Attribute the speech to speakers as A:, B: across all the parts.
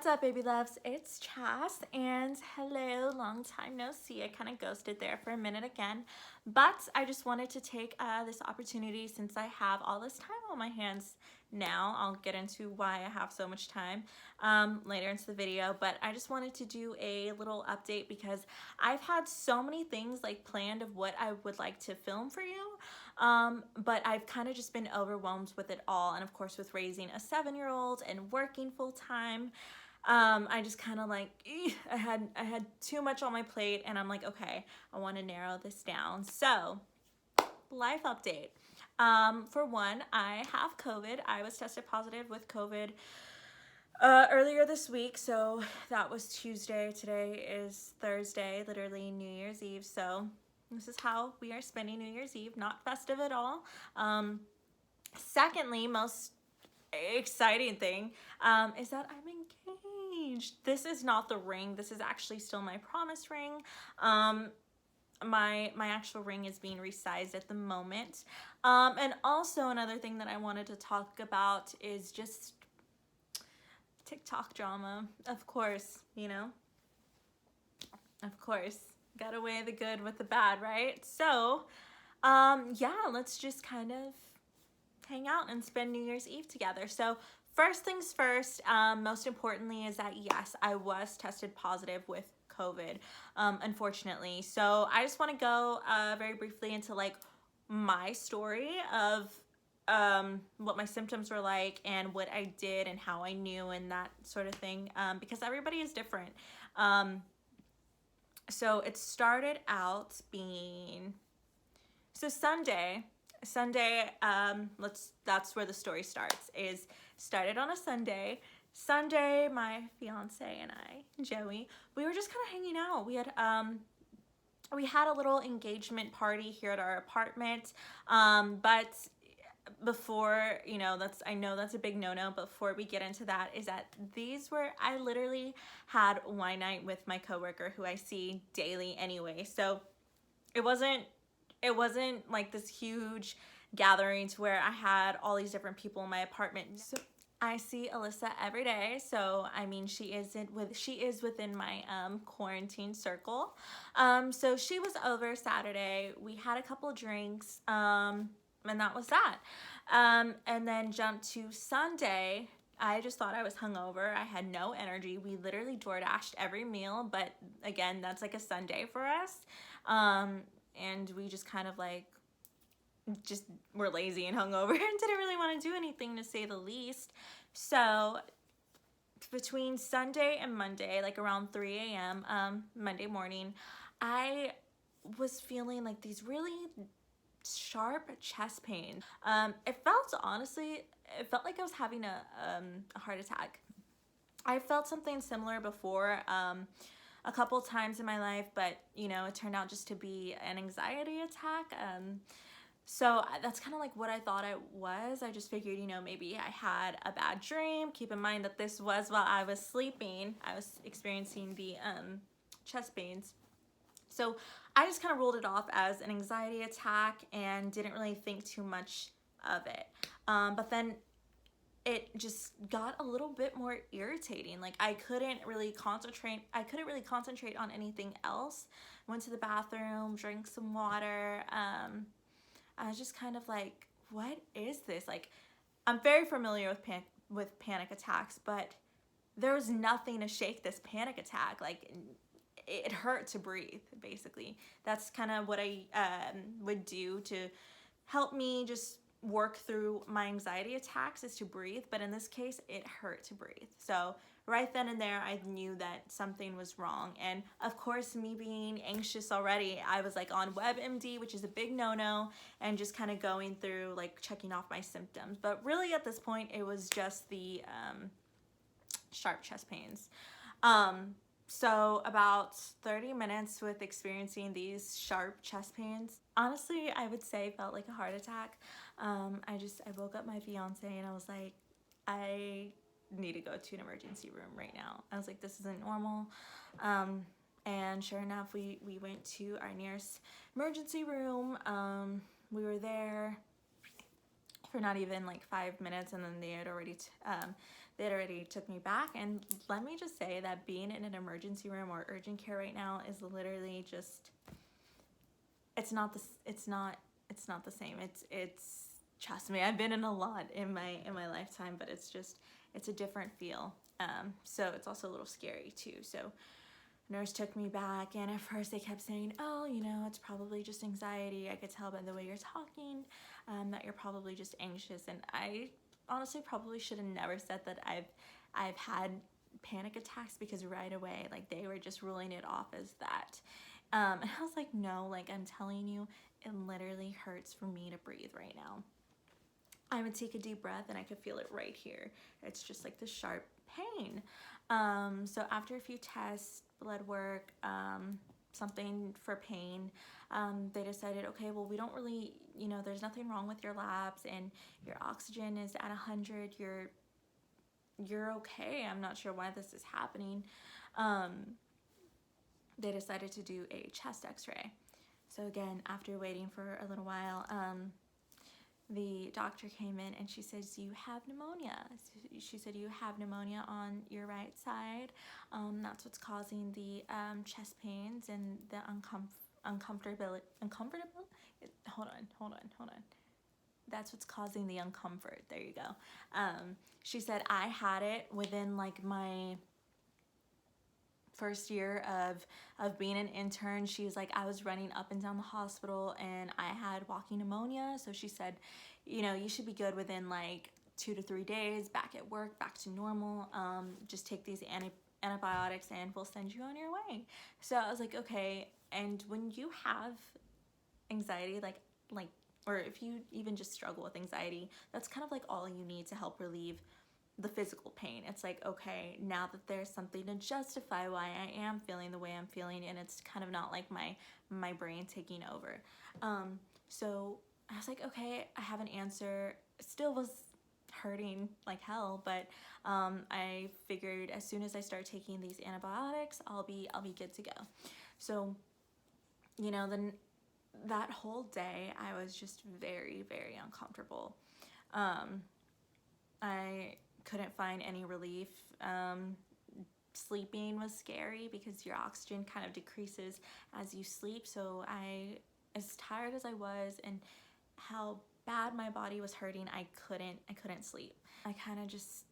A: What's up, baby loves? It's Chas, and hello, long time no see. I kind of ghosted there for a minute again, but I just wanted to take this opportunity since I have all this time on my hands now. I'll get into why I have so much time later into the video, but I just wanted to do a little update because I've had so many things like planned of what I would like to film for you, but I've kind of just been overwhelmed with it all, and of course with raising a 7-year-old and working full-time. I just kind of like, I had too much on my plate, and I'm like, okay, I want to narrow this down. So, life update. For one, I have COVID. I was tested positive with COVID earlier this week, so that was Tuesday. Today is Thursday, literally New Year's Eve. So this is how we are spending New Year's Eve, not festive at all. Secondly, most exciting thing is that I'm engaged. This is not the ring. This is actually still my promise ring. My actual ring is being resized at the moment. And also another thing that I wanted to talk about is just TikTok drama. Of course, you know. Of course, gotta weigh the good with the bad, right? So, yeah, let's just kind of hang out and spend New Year's Eve together. So first things first, most importantly is that yes, I was tested positive with COVID, unfortunately. So I just want to go very briefly into like my story of what my symptoms were like and what I did and how I knew and that sort of thing, because everybody is different. So it started out being, so Sunday, that's where the story starts, is started on a Sunday. Sunday, my fiance and I, Joey, we were just kind of hanging out. We had a little engagement party here at our apartment, but before, you know, I know that's a big no-no, but before we get into that, is that I literally had wine night with my coworker who I see daily anyway. So it wasn't like this huge gathering to where I had all these different people in my apartment. So I see Alyssa every day, so I mean she is within my quarantine circle. So she was over Saturday. We had a couple drinks, and that was that. And then jumped to Sunday. I just thought I was hungover. I had no energy. We literally DoorDashed every meal, but again, that's like a Sunday for us. And we just kind of like just were lazy and hungover and didn't really want to do anything, to say the least. So between Sunday and Monday, like around 3 a.m. Monday morning, I was feeling like these really sharp chest pains. It felt like I was having a heart attack. I felt something similar before, a couple times in my life, but you know, it turned out just to be an anxiety attack. So that's kind of like what I thought it was. I just figured, you know, maybe I had a bad dream. Keep in mind that this was while I was sleeping. I was experiencing the chest pains. So I just kind of ruled it off as an anxiety attack and didn't really think too much of it. But then it just got a little bit more irritating. Like I couldn't really concentrate on anything else. Went to the bathroom, drank some water. I was just kind of like, what is this? Like, I'm very familiar with panic attacks, but there was nothing to shake this panic attack. Like, it hurt to breathe, basically. That's kind of what I would do to help me just work through my anxiety attacks, is to breathe, but in this case it hurt to breathe. So right then and there I knew that something was wrong, and of course, me being anxious already, I was like on WebMD, which is a big no-no, and just kind of going through like checking off my symptoms. But really at this point it was just the sharp chest pains. So about 30 minutes with experiencing these sharp chest pains, honestly, I would say felt like a heart attack. I woke up my fiance and I was like, I need to go to an emergency room right now. I was like, this isn't normal. And sure enough, we went to our nearest emergency room. We were there for not even like 5 minutes, and then they had already took me back. And let me just say that being in an emergency room or urgent care right now is literally just, it's not the same. It's trust me, I've been in a lot in my lifetime, but it's a different feel. So it's also a little scary too. So nurse took me back, and at first they kept saying, oh, you know, it's probably just anxiety. I could tell by the way you're talking that you're probably just anxious. And I honestly probably should have never said that I've had panic attacks, because right away, like, they were just ruling it off as that. And I was like, no, like, I'm telling you, it literally hurts for me to breathe right now. I would take a deep breath and I could feel it right here. It's just like the sharp pain. So after a few tests, blood work, something for pain, they decided, okay, well, we don't really, you know, there's nothing wrong with your labs, and your oxygen is at 100. You're okay. I'm not sure why this is happening. They decided to do a chest x-ray. So again, after waiting for a little while, the doctor came in and she says, you have pneumonia. She said, you have pneumonia on your right side. That's what's causing the chest pains and the uncomfortability. Hold on. That's what's causing the uncomfort. There you go. She said, I had it within like my first year of being an intern. She was like, I was running up and down the hospital and I had walking pneumonia. So she said, you know, you should be good within like 2 to 3 days, back at work, back to normal. Just take these antibiotics and we'll send you on your way. So I was like, okay. And when you have anxiety, like, or if you even just struggle with anxiety, that's kind of like all you need to help relieve the physical pain. It's like, okay, now that there's something to justify why I am feeling the way I'm feeling, and it's kind of not like my brain taking over. So I was like, okay, I have an answer. It still was hurting like hell, but I figured as soon as I start taking these antibiotics, I'll be good to go. So, you know, then that whole day I was just very, very uncomfortable. I couldn't find any relief. Sleeping was scary because your oxygen kind of decreases as you sleep. So as tired as I was and how bad my body was hurting, I couldn't sleep. I kind of just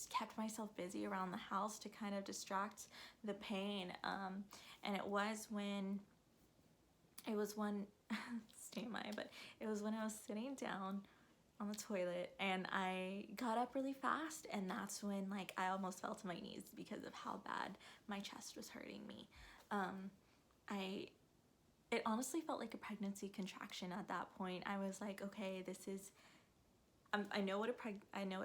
A: kept myself busy around the house to kind of distract the pain. And it was when it was when I was sitting down on the toilet and I got up really fast, and that's when like I almost fell to my knees because of how bad my chest was hurting me. It honestly felt like a pregnancy contraction at that point. I was like, okay, this is I know what a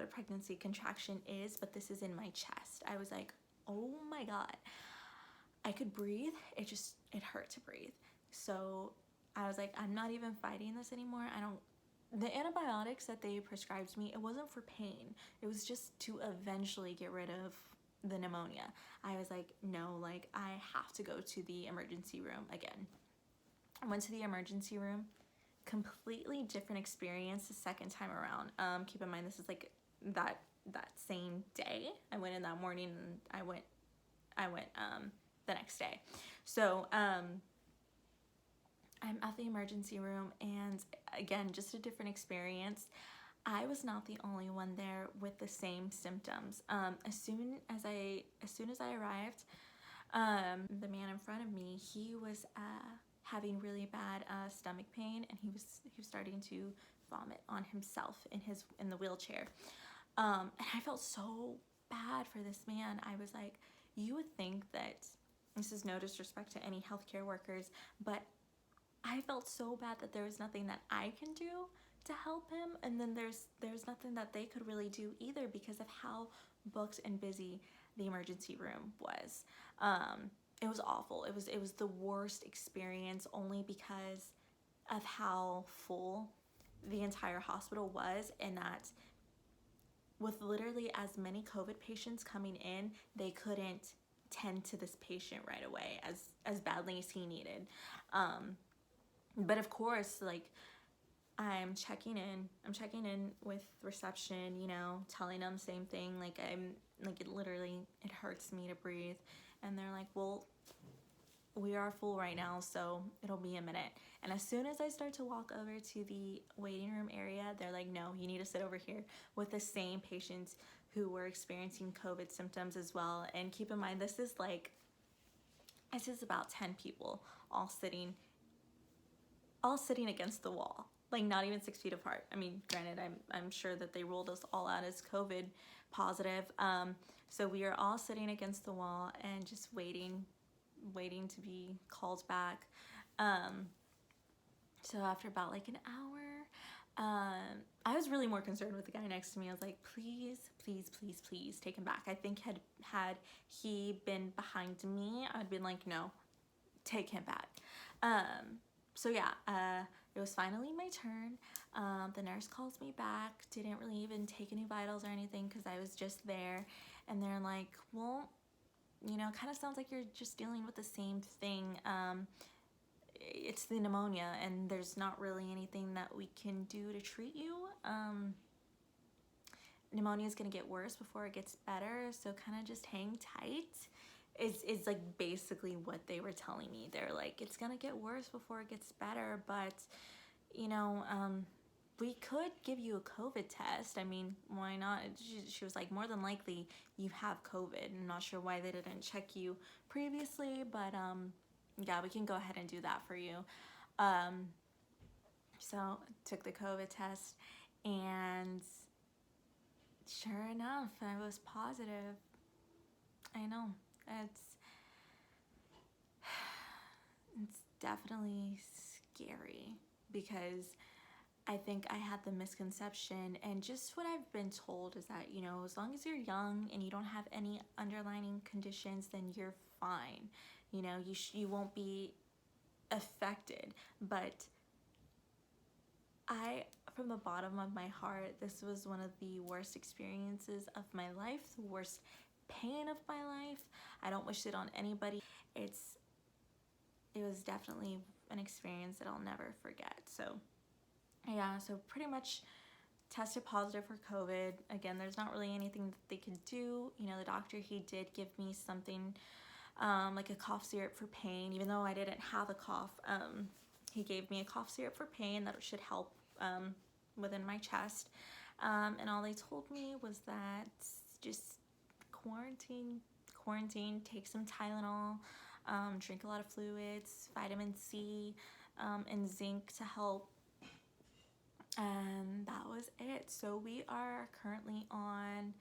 A: pregnancy contraction is, but this is in my chest. I was like, oh my God. I could breathe. It hurt to breathe. So I was like, I'm not even fighting this anymore. The antibiotics that they prescribed me, it wasn't for pain. It was just to eventually get rid of the pneumonia. I was like, no, like I have to go to the emergency room again. I went to the emergency room. Completely different experience the second time around. Keep in mind, this is like that same day. I went in that morning and I went the next day. So I'm at the emergency room, and again, just a different experience. I was not the only one there with the same symptoms. As soon as I arrived, the man in front of me, he was having really bad stomach pain, and he was starting to vomit on himself in the wheelchair. And I felt so bad for this man. I was like, you would think that, this is no disrespect to any healthcare workers, but I felt so bad that there was nothing that I can do to help him, and then there's nothing that they could really do either because of how booked and busy the emergency room was. It was awful. It was the worst experience, only because of how full the entire hospital was, and that with literally as many COVID patients coming in, they couldn't tend to this patient right away as badly as he needed. But of course, like, I'm checking in with reception, you know, telling them the same thing. Like, it hurts me to breathe. And they're like, well, we are full right now, so it'll be a minute. And as soon as I start to walk over to the waiting room area, they're like, no, you need to sit over here with the same patients who were experiencing COVID symptoms as well. And keep in mind, this is about 10 people all sitting against the wall, like not even 6 feet apart. I mean, granted, I'm sure that they ruled us all out as COVID positive. So we are all sitting against the wall and just waiting to be called back. So after about like an hour, I was really more concerned with the guy next to me. I was like, please, please, please, please take him back. I think had he been behind me, I'd been like, no, take him back. So yeah, it was finally my turn. The nurse calls me back, didn't really even take any vitals or anything because I was just there. And they're like, well, you know, kind of sounds like you're just dealing with the same thing. It's the pneumonia, and there's not really anything that we can do to treat you. Pneumonia is going to get worse before it gets better, so kind of just hang tight. Is like basically what they were telling me. They're like, it's going to get worse before it gets better, but, you know, we could give you a COVID test. I mean, why not? She was like, more than likely you have COVID. I'm not sure why they didn't check you previously, but yeah, we can go ahead and do that for you. So took the COVID test, and sure enough, I was positive. I know, it's definitely scary because I think I had the misconception, and just what I've been told is that, you know, as long as you're young and you don't have any underlying conditions, then you're fine. You know, you won't be affected. But from the bottom of my heart, this was one of the worst experiences of my life, the worst pain of my life. I don't wish it on anybody. It was definitely an experience that I'll never forget. So yeah, so pretty much tested positive for COVID. Again, there's not really anything that they could do. You know, the doctor, he did give me something like a cough syrup for pain, even though I didn't have a cough. He gave me a cough syrup for pain that should help within my chest. And all they told me was that just quarantine, take some Tylenol, drink a lot of fluids, vitamin C, and zinc to help. And that was it. So we are currently on,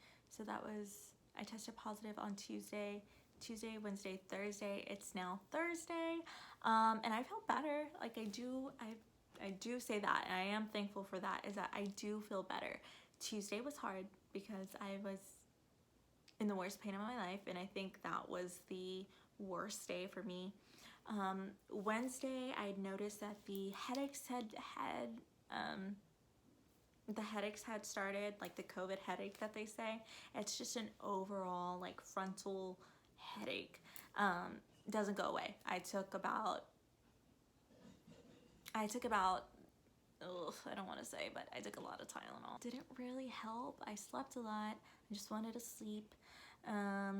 A: I tested positive on Tuesday, Wednesday, Thursday. It's now Thursday. And I feel better. Like I do say that, and I am thankful for that, is that I do feel better. Tuesday was hard because I was in the worst pain of my life, and I think that was the worst day for me. Wednesday, I noticed that the headaches had started, like the COVID headache that they say. It's just an overall like frontal headache. Doesn't go away. I took about I don't want to say, but I took a lot of Tylenol. Didn't really help. I slept a lot. I just wanted to sleep. I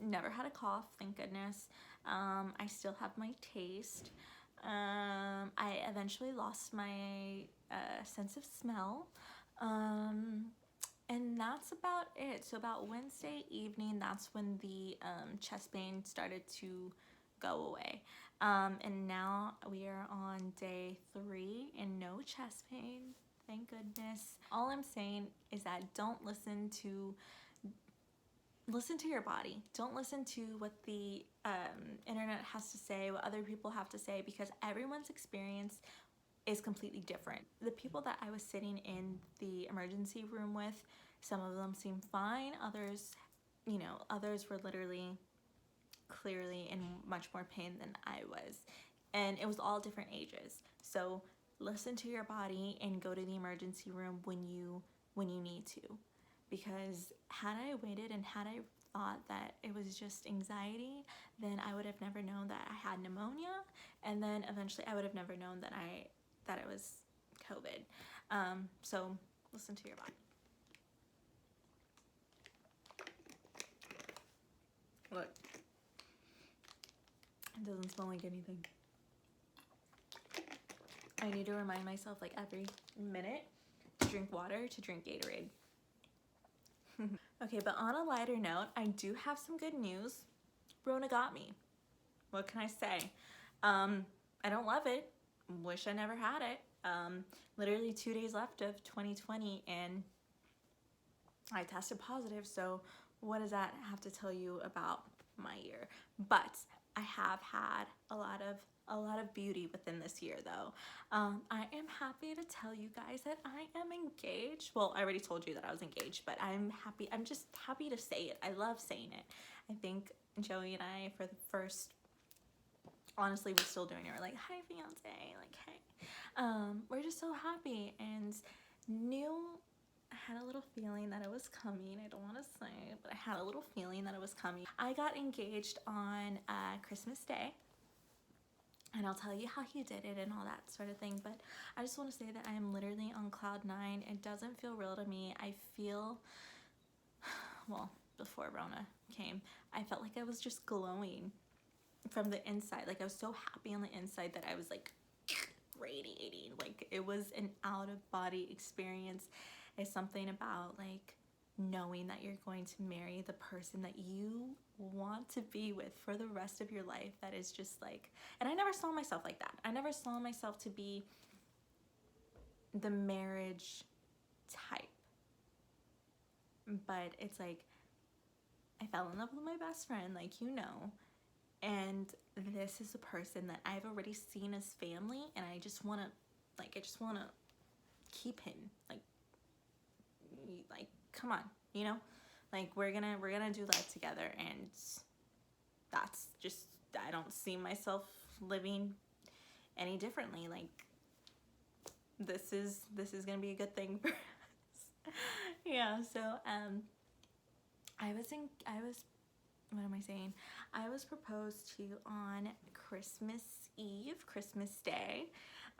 A: never had a cough, thank goodness. I still have my taste. I eventually lost my sense of smell. And that's about it. So about Wednesday evening, that's when the chest pain started to go away. And now we are on day 3 and no chest pain. Thank goodness. All I'm saying is that don't listen to your body. Don't listen to what the internet has to say, what other people have to say, because everyone's experience is completely different. The people that I was sitting in the emergency room with, some of them seemed fine. Others were literally clearly in much more pain than I was. And it was all different ages. So listen to your body and go to the emergency room when you need to. Because had I waited and had I thought that it was just anxiety, then I would have never known that I had pneumonia, and then eventually I would have never known that it was COVID. So listen to your body. Look, it doesn't smell like anything. I need to remind myself like every minute to drink water, to drink Gatorade. Okay, but on a lighter note, I do have some good news. Rona got me. What can I say? I don't love it. Wish I never had it. Literally 2 days left of 2020 and I tested positive, so what does that have to tell you about my year? But I have had a lot of beauty within this year though. I am happy to tell you guys that I am engaged. Well, I already told you that I was engaged, but I'm happy. I'm just happy to say it. I love saying it. I think Joey and I, for the first, honestly, we're still doing it. We're like, hi fiance, like, hey. We're just so happy and I had a little feeling that it was coming. I don't want to say it, but I had a little feeling that it was coming. I got engaged on Christmas Day. And I'll tell you how he did it and all that sort of thing. But I just want to say that I am literally on cloud 9. It doesn't feel real to me. I feel, well, before Rona came, I felt like I was just glowing from the inside. Like I was so happy on the inside that I was like radiating. Like it was an out of body experience. It's something about like knowing that you're going to marry the person that you want to be with for the rest of your life. That is just like, and I never saw myself like that. I never saw myself to be the marriage type. But it's like, I fell in love with my best friend, like, you know, and this is a person that I've already seen as family, and I just want to keep him, like, come on, you know, like we're gonna do life together, and that's just, I don't see myself living any differently. Like this is gonna be a good thing for us. Yeah, so I was proposed to on Christmas Eve, Christmas Day,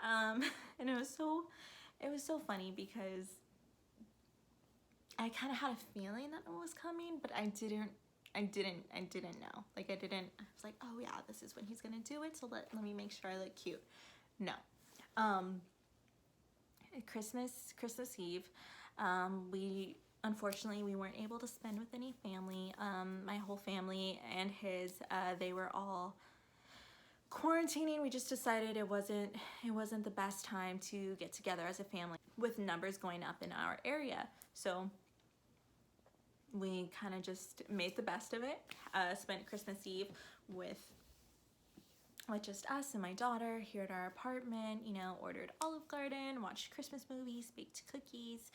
A: and it was so funny because I kind of had a feeling that it was coming, but I didn't know. Like I was like, oh yeah, this is when he's gonna do it, so let me make sure I look cute. No. Christmas Eve, unfortunately we weren't able to spend with any family. My whole family and his, they were all quarantining. We just decided it wasn't the best time to get together as a family with numbers going up in our area. So we kind of just made the best of it, spent Christmas Eve with just us and my daughter here at our apartment, you know, ordered Olive Garden, watched Christmas movies, baked cookies.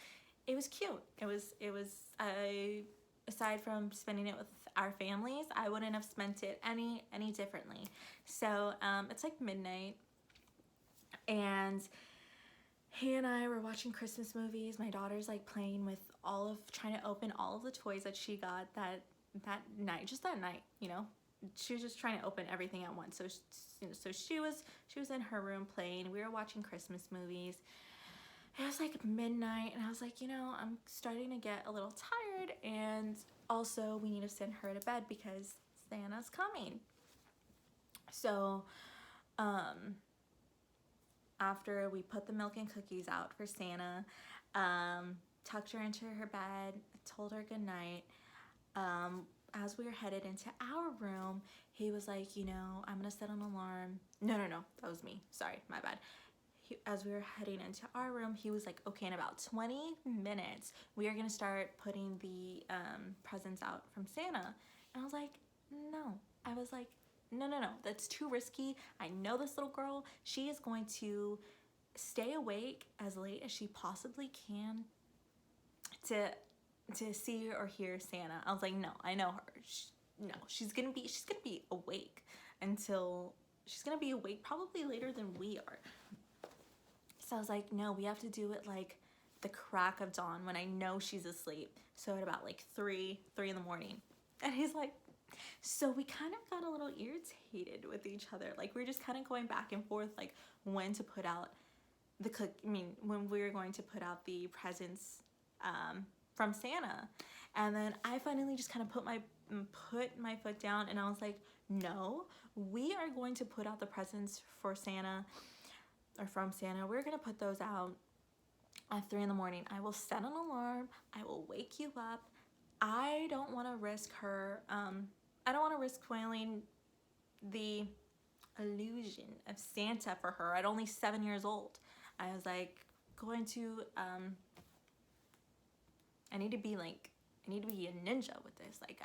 A: It was cute. It was aside from spending it with our families, I wouldn't have spent it any differently. So it's like midnight, and he and I were watching Christmas movies. My daughter's like playing with trying to open all of the toys that she got that night, just that night, you know. She was just trying to open everything at once. So she was in her room playing. We were watching Christmas movies. It was like midnight, and I was like, you know, I'm starting to get a little tired, and also we need to send her to bed because Santa's coming. So after we put the milk and cookies out for Santa, tucked her into her bed, told her good night. As we were headed into our room, he was like, you know, I'm gonna set an alarm. No, that was me. Sorry, my bad. As we were heading into our room, he was like, okay, in about 20 minutes, we are gonna start putting the presents out from Santa. And I was like, no. I was like, no, that's too risky. I know this little girl. She is going to stay awake as late as she possibly can to see or hear Santa. I was like, no, I know her. She's gonna be awake until she's gonna be awake probably later than we are. So I was like, no, we have to do it like the crack of dawn when I know she's asleep. So at about like 3 in the morning. And he's like, So we kind of got a little irritated with each other. Like we were just kind of going back and forth, like when to put out when we were going to put out the presents from Santa. And then I finally just kind of put my foot down, and I was like, no, we are going to put out the presents for Santa, or from Santa. We're going to put those out at 3 in the morning. I will set an alarm. I will wake you up. I don't want to risk her. I don't want to risk spoiling the illusion of Santa for her at only 7 years old. I was like, going to, I need to be a ninja with this. Like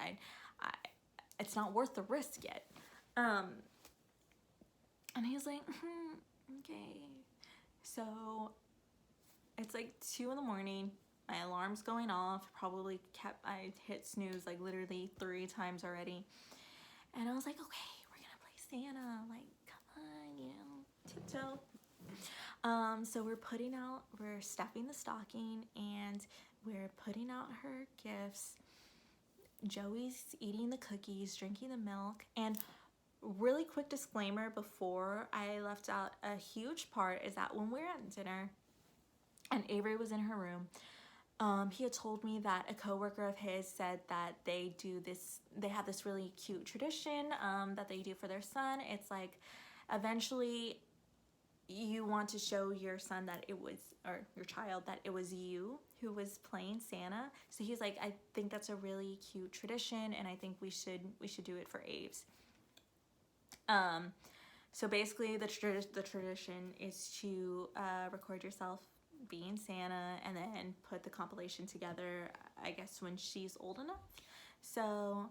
A: it's not worth the risk yet. And he's like, okay. So it's like 2 in the morning. My alarm's going off. I hit snooze like literally 3 times already. And I was like, okay, we're gonna play Santa. Like, come on, tiptoe. So we're stuffing the stocking, and we're putting out her gifts. Joey's eating the cookies, drinking the milk. And really quick disclaimer before I left out, a huge part is that when we were at dinner and Avery was in her room, he had told me that a coworker of his said that they have this really cute tradition that they do for their son. It's like, eventually you want to show your son or your child that it was you who was playing Santa. So he's like, I think that's a really cute tradition, and I think we should do it for Aves. So basically the tradition is to record yourself being Santa and then put the compilation together, I guess, when she's old enough. So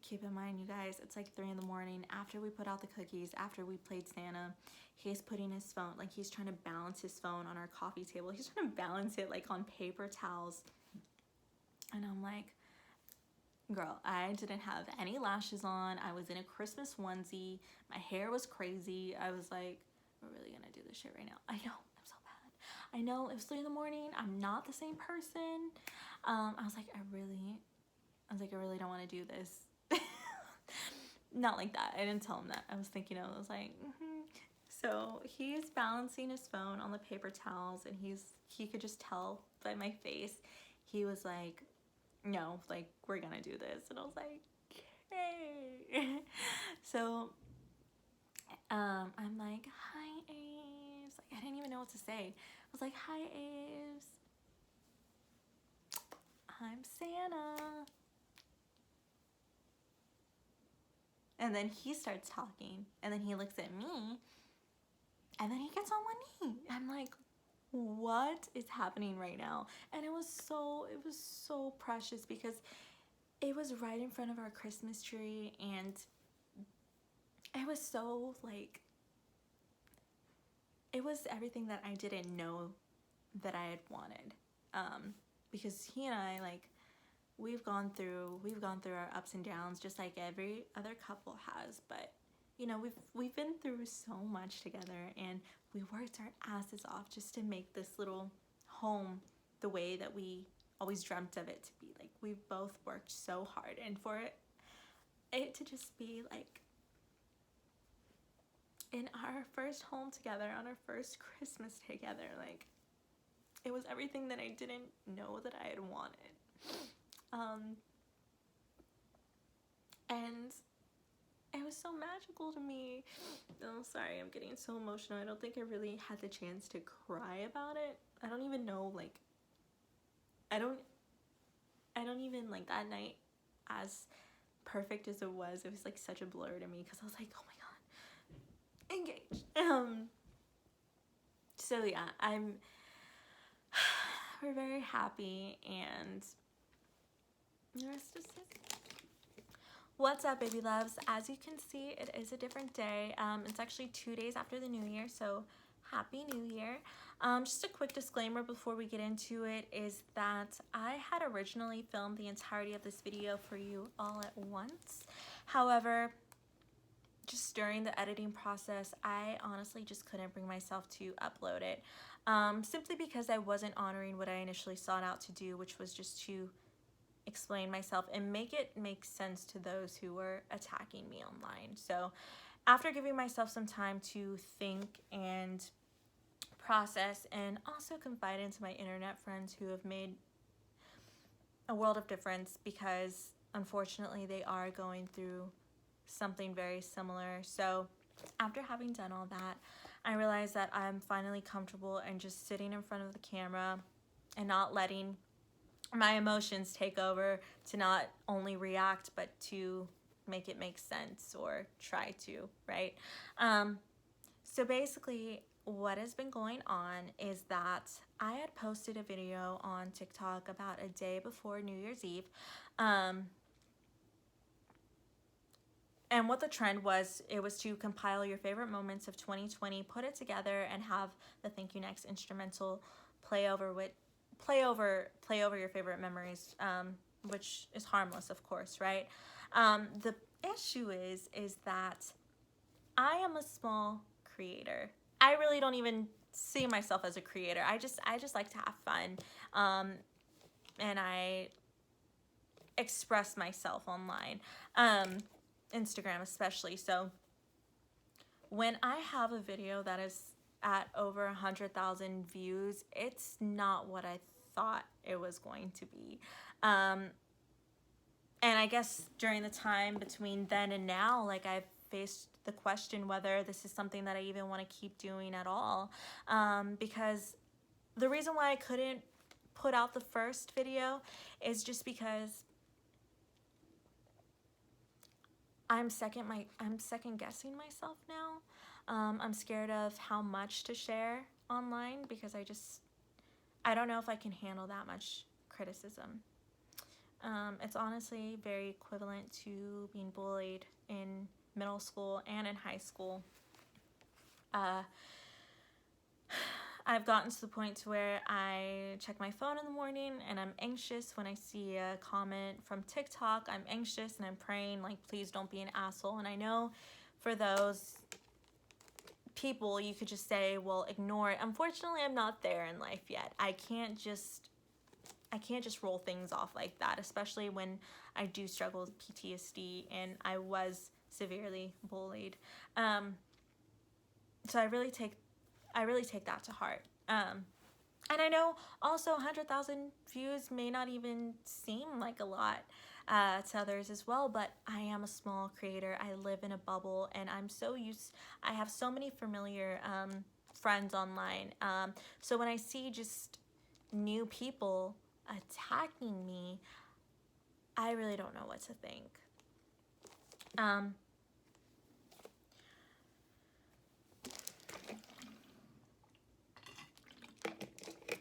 A: keep in mind, you guys, it's like 3 in the morning after we put out the cookies, after we played Santa. He's putting his phone, like he's trying to balance his phone on our coffee table. He's trying to balance it like on paper towels. And I'm like, girl, I didn't have any lashes on. I was in a Christmas onesie. My hair was crazy. I was like, we're really gonna do this shit right now. I know, I'm so bad. I know, it was 3 in the morning. I'm not the same person. I was like, I really don't want to do this. Not like that. I didn't tell him that. I was thinking, I was like, So he's balancing his phone on the paper towels, and he could just tell by my face. He was like, no, like, we're gonna do this. And I was like, hey. So I'm like, hi, Aves. Like, I didn't even know what to say. I was like, hi, Aves. I'm Santa. And then he starts talking, and then he looks at me, and then he gets on one knee. I'm like, what is happening right now? And it was so precious, because it was right in front of our Christmas tree, and it was so like, it was everything that I didn't know that I had wanted. Because he and I, like, we've gone through our ups and downs, just like every other couple has, but we've been through so much together, and we worked our asses off just to make this little home the way that we always dreamt of it to be. Like, we've both worked so hard, and for it to just be like in our first home together, on our first Christmas together, like, it was everything that I didn't know that I had wanted. And it was so magical to me. Oh, sorry, I'm getting so emotional. I don't think I really had the chance to cry about it. I don't even know, like, I don't even, like, that night, as perfect as it was like such a blur to me, because I was like, oh my god, engaged. So yeah, we're very happy, and the rest is history. What's up, baby loves? As you can see, it is a different day. It's actually 2 days after the new year, so happy new year. Just a quick disclaimer before we get into it is that I had originally filmed the entirety of this video for you all at once. However, just during the editing process, I honestly just couldn't bring myself to upload it, simply because I wasn't honoring what I initially sought out to do, which was just to explain myself and make it make sense to those who were attacking me online. So after giving myself some time to think and process and also confide into my internet friends who have made a world of difference, because unfortunately they are going through something very similar. So after having done all that, I realized that I'm finally comfortable and just sitting in front of the camera and not letting my emotions take over, to not only react but to make it make sense, or try to, right? So basically what has been going on is that I had posted a video on TikTok about a day before New Year's Eve. And what the trend was, it was to compile your favorite moments of 2020, put it together, and have the Thank You Next instrumental play over your favorite memories, which is harmless, of course, right? The issue is that I am a small creator. I really don't even see myself as a creator. I just like to have fun, and I express myself online, Instagram especially. So when I have a video that is at over 100,000 views, it's not what I thought it was going to be. And I guess during the time between then and now, like, I've faced the question whether this is something that I even want to keep doing at all. Because the reason why I couldn't put out the first video is just because I'm second guessing myself now. I'm scared of how much to share online, because I don't know if I can handle that much criticism. It's honestly very equivalent to being bullied in middle school and in high school. I've gotten to the point to where I check my phone in the morning and I'm anxious when I see a comment from TikTok. I'm anxious and I'm praying, like, please don't be an asshole. And I know for those people, you could just say, well, ignore it. Unfortunately, I'm not there in life yet. I can't just roll things off like that, especially when I do struggle with PTSD and I was severely bullied. So I really take that to heart. And I know also 100,000 views may not even seem like a lot to others as well, but I am a small creator. I live in a bubble, and I have so many familiar friends online. So when I see just new people attacking me, I really don't know what to think.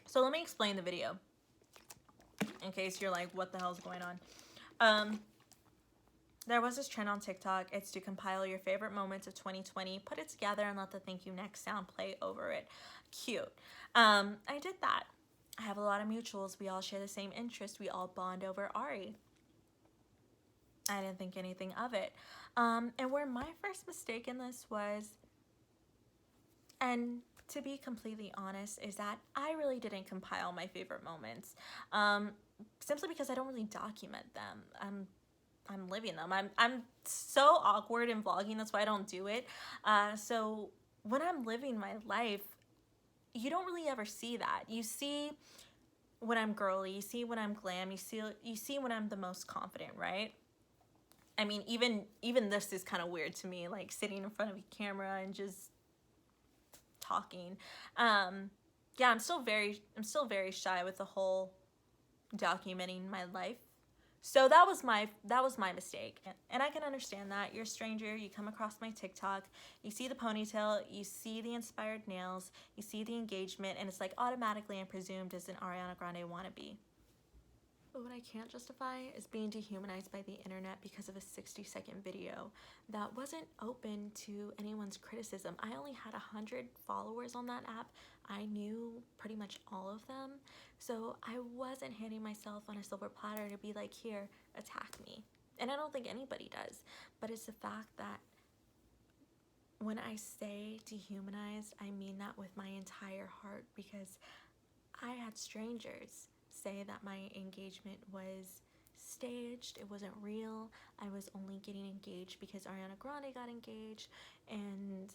A: So let me explain the video, in case you're like, what the hell's going on? There was this trend on TikTok. It's to compile your favorite moments of 2020, put it together, and let the Thank You Next sound play over it. Cute. I did that. I have a lot of mutuals. We all share the same interest. We all bond over Ari. I didn't think anything of it. And where my first mistake in this was, and to be completely honest, is that I really didn't compile my favorite moments, simply because I don't really document them. I'm living them. I'm so awkward in vlogging. That's why I don't do it. So when I'm living my life, you don't really ever see that. You see when I'm girly, you see when I'm glam, you see when I'm the most confident, right? I mean, even this is kind of weird to me, like sitting in front of a camera and just talking. Yeah, I'm still very shy with the whole documenting my life. So that was my mistake. And I can understand that. You're a stranger, you come across my TikTok, you see the ponytail, you see the inspired nails, you see the engagement, and it's like automatically I'm presumed as an Ariana Grande wannabe. But what I can't justify is being dehumanized by the internet because of a 60-second video that wasn't open to anyone's criticism. I only had 100 followers on that app. I knew pretty much all of them. So I wasn't handing myself on a silver platter to be like, here, attack me. And I don't think anybody does. But it's the fact that when I say dehumanized, I mean that with my entire heart, because I had strangers say that my engagement was staged, it wasn't real. I was only getting engaged because Ariana Grande got engaged, and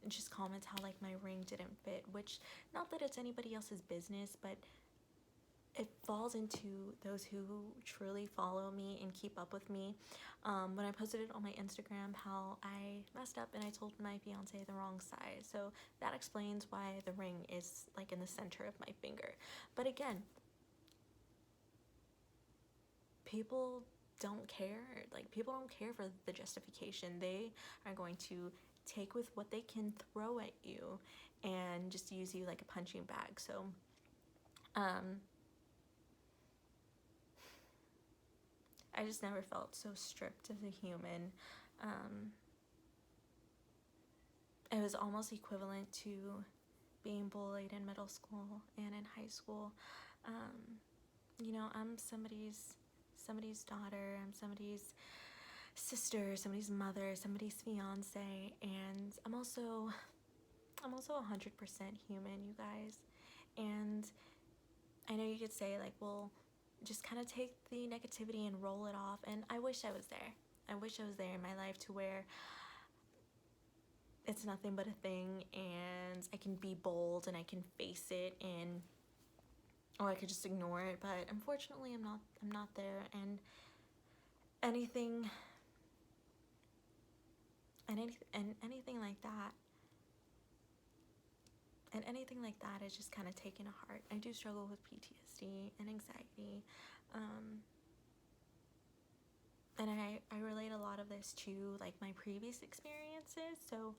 A: just comments how like my ring didn't fit, which, not that it's anybody else's business, but it falls into those who truly follow me and keep up with me. When I posted it on my Instagram how I messed up and I told my fiance the wrong size, so that explains why the ring is like in the center of my finger. But again, people don't care. Like, people don't care for the justification. They are going to take with what they can throw at you and just use you like a punching bag. So I just never felt so stripped as a human. It was almost equivalent to being bullied in middle school and in high school. You know, I'm somebody's daughter, I'm somebody's sister, somebody's mother, somebody's fiance, and I'm also 100% human, you guys. And I know you could say like, well, just kind of take the negativity and roll it off, and I wish I was there. I wish I was there in my life to where it's nothing but a thing and I can be bold and I can face it, and or I could just ignore it. But unfortunately I'm not there, and anything like that is just kind of taken to heart. I do struggle with PTSD and anxiety, and I relate a lot of this to like my previous experiences. So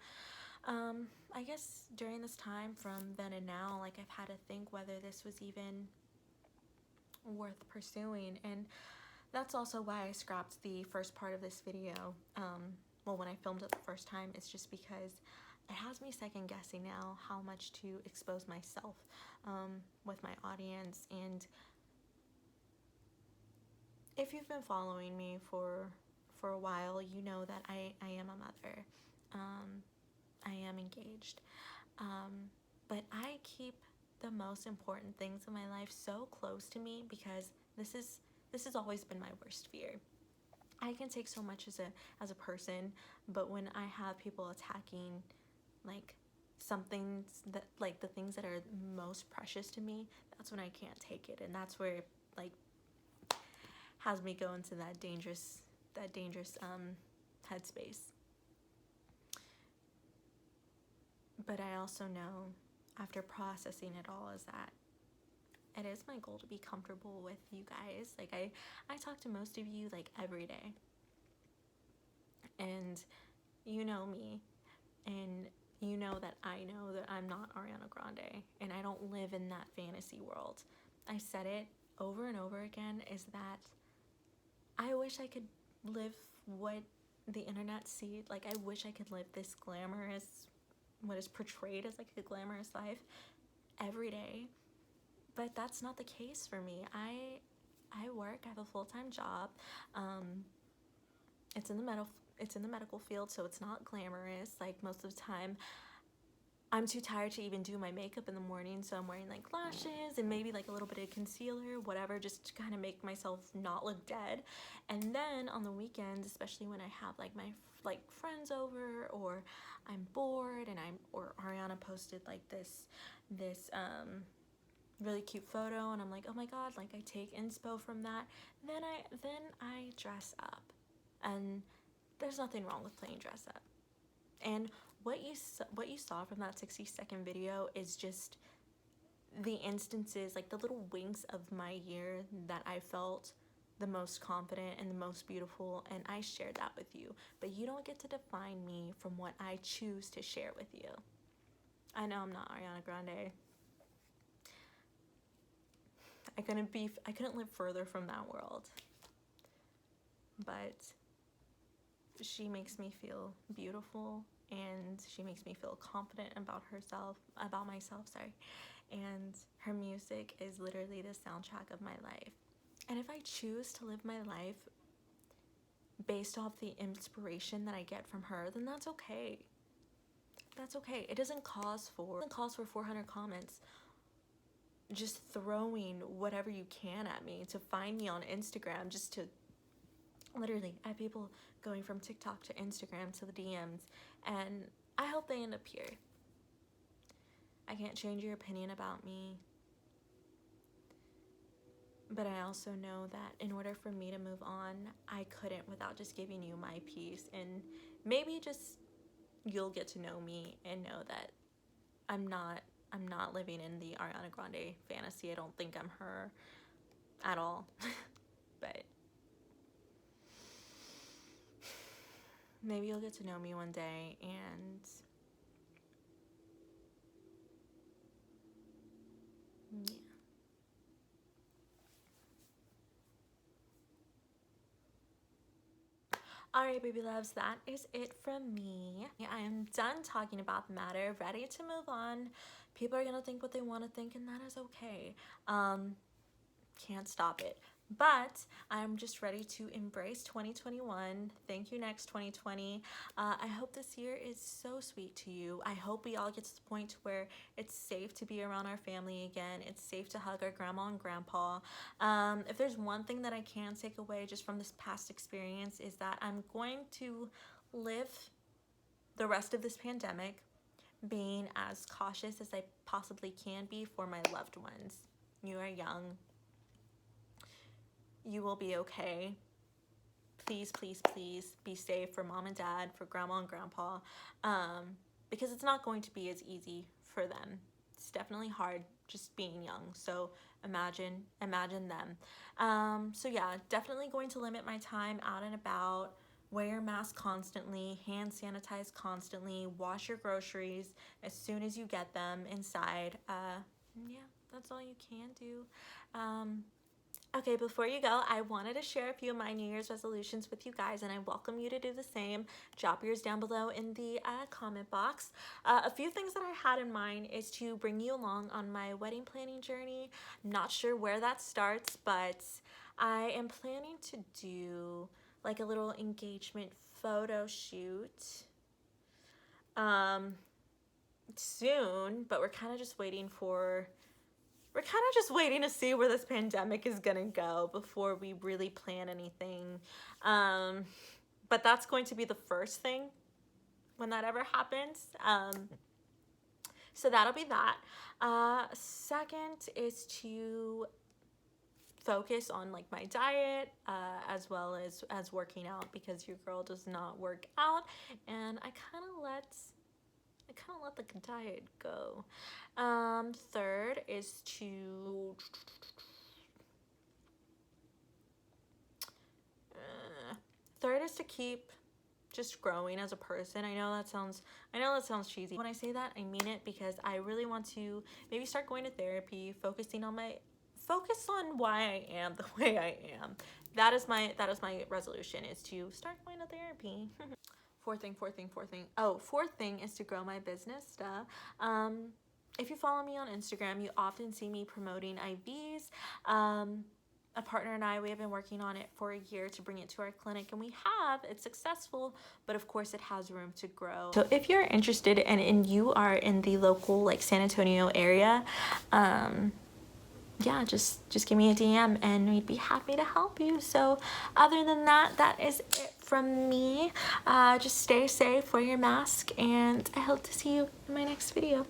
A: I guess during this time from then and now, like, I've had to think whether this was even worth pursuing, and that's also why I scrapped the first part of this video. Well, when I filmed it the first time, it's just because it has me second guessing now how much to expose myself with my audience. And if you've been following me for a while, you know that I am a mother. I am engaged. But I keep the most important things in my life so close to me because this has always been my worst fear. I can take so much as a person, but when I have people attacking like something that, like, the things that are most precious to me, that's when I can't take it, and that's where it like has me go into that dangerous headspace. But I also know, after processing it all, is that it is my goal to be comfortable with you guys. Like, I talk to most of you like every day, and you know me, and you know that I know that I'm not Ariana Grande, and I don't live in that fantasy world. I said it over and over again, is that I wish I could live what the internet sees. Like, I wish I could live this glamorous, what is portrayed as like a glamorous life every day, but that's not the case for me. I work, I have a full-time job. It's in the medical field, so it's not glamorous. Like, most of the time I'm too tired to even do my makeup in the morning, so I'm wearing like lashes and maybe like a little bit of concealer, whatever, just to kind of make myself not look dead. And then on the weekends, especially when I have like my friends over, or I'm bored, and or Ariana posted like this really cute photo, and I'm like, oh my god, like, I take inspo from that. Then I dress up, and there's nothing wrong with playing dress up. And what you saw from that 60-second video is just the instances, like the little winks of my year that I felt the most confident and the most beautiful, and I shared that with you. But you don't get to define me from what I choose to share with you. I know I'm not Ariana Grande. I couldn't live further from that world. But she makes me feel beautiful, and she makes me feel confident about myself, and her music is literally the soundtrack of my life. And if I choose to live my life based off the inspiration that I get from her, then that's okay. That's okay. It doesn't cause for 400 comments just throwing whatever you can at me to find me on Instagram, just to literally, I have people going from TikTok to Instagram to the DMs, and I hope they end up here. I can't change your opinion about me, but I also know that in order for me to move on, I couldn't without just giving you my piece, and maybe just you'll get to know me and know that I'm not living in the Ariana Grande fantasy. I don't think I'm her at all. But maybe you'll get to know me one day, and yeah. Alright, baby loves, that is it from me. I am done talking about the matter, ready to move on. People are gonna think what they want to think, and that is okay. Can't stop it. But I'm just ready to embrace 2021. Thank you, next 2020. I hope this year is so sweet to you. I hope we all get to the point where it's safe to be around our family again. It's safe to hug our grandma and grandpa. If there's one thing that I can take away just from this past experience, is that I'm going to live the rest of this pandemic being as cautious as I possibly can be for my loved ones. You are young. You will be okay. Please, please, please be safe for mom and dad, for grandma and grandpa, because it's not going to be as easy for them. It's definitely hard just being young. So imagine them. So yeah, definitely going to limit my time out and about. Wear your mask constantly, hand sanitize constantly, wash your groceries as soon as you get them inside. Yeah, that's all you can do. Okay, before you go, I wanted to share a few of my New Year's resolutions with you guys, and I welcome you to do the same. Drop yours down below in the comment box. A few things that I had in mind is to bring you along on my wedding planning journey. Not sure where that starts, but I am planning to do like a little engagement photo shoot soon, but we're kind of just waiting to see where this pandemic is gonna go before we really plan anything. But that's going to be the first thing when that ever happens. So that'll be that. Second is to focus on like my diet, as well as working out, because your girl does not work out, and I kind of let the diet go. Third is to keep just growing as a person. I know that sounds cheesy. When I say that, I mean it, because I really want to maybe start going to therapy, focus on why I am the way I am. That is my resolution, is to start going to therapy. Fourth thing is to grow my business stuff. If you follow me on Instagram, you often see me promoting IVs. A partner and I, we have been working on it for a year to bring it to our clinic, and it's successful, but of course it has room to grow. So if you're interested and you are in the local like San Antonio area, yeah, just give me a DM and we'd be happy to help you. So other than that, that is it from me. Just stay safe, wear your mask, and I hope to see you in my next video.